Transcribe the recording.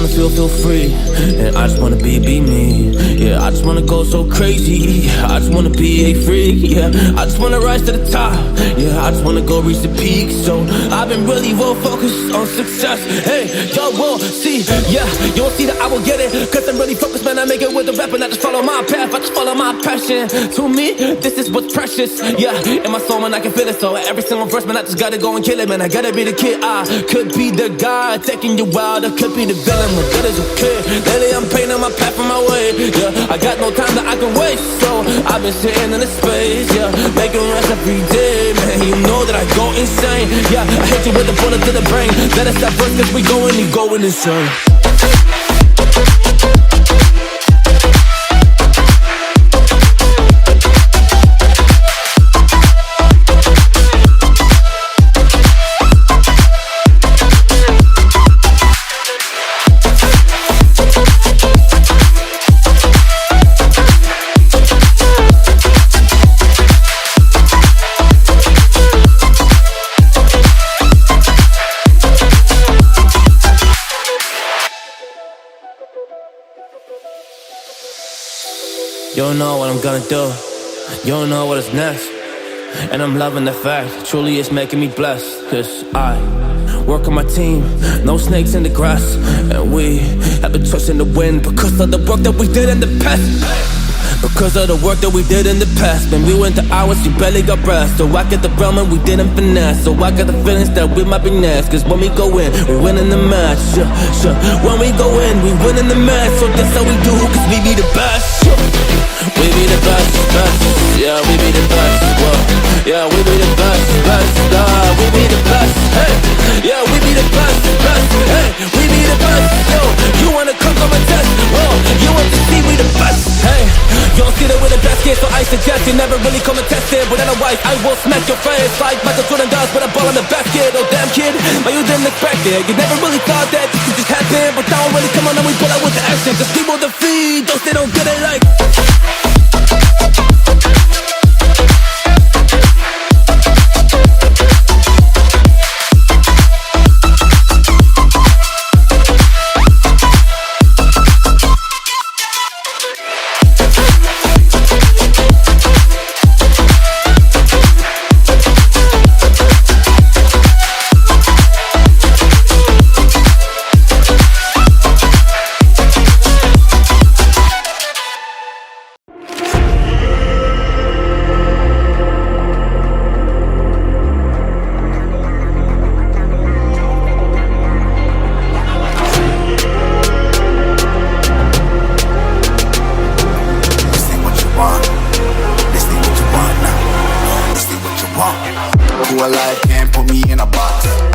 wanna feel free, and I just wanna be me. Yeah, I just wanna go so crazy. I just wanna be a freak. Yeah, I just wanna rise to the top. Yeah, I just wanna go reach the peak. So I've been really well focused on success. Hey, y'all will see. Yeah, you won't see that I will get it, cause I'm really focused, man. I make it with the rap and I just follow my path. I just follow my passion. To me, this is what's precious. Yeah, in my soul, man, I can feel it. So every single verse, man, I just gotta go and kill it, man. I gotta be the kid. I could be the guy taking you wild. I could be the villain, but that is okay. Lately I'm painting my path on my way. Yeah, I got no time that I can waste. So I've been sitting in the space. Yeah, making rest every day, man. You know that I go insane. Yeah, I hit you with a bullet to the brain. Let us stop first, cause we going insane. You don't know what I'm gonna do. You don't know what is next. And I'm loving the fact, truly it's making me blessed. Cause I work on my team, no snakes in the grass. And we have been trusting the wind because of the work that we did in the past. Because of the work that we did in the past. Man, we went to hours, you barely got rest. So I get the realm and we didn't finesse. So I got the feelings that we might be next. Cause when we go in, we win in the match. When we go in, we win in the match. So that's how we do, cause we be the best. We be the best, best. Yeah, we be the best. Whoa. Yeah, we be the best, best. We be the best. Hey, yeah, we be the best, best. Hey, we be the best. Yo, you wanna come a test? Whoa, you want to see we the best? Hey, you don't see that we're the best kid, so I suggest you never really come and test it. But otherwise, I will smack your face like Michael Jordan does with a ball in the basket. Oh damn kid, but you didn't expect it. You never really thought that this could just happen. But now really come on and we pull out with the action. Cause people defeat those they don't get it like. Who alive can't put me in a box.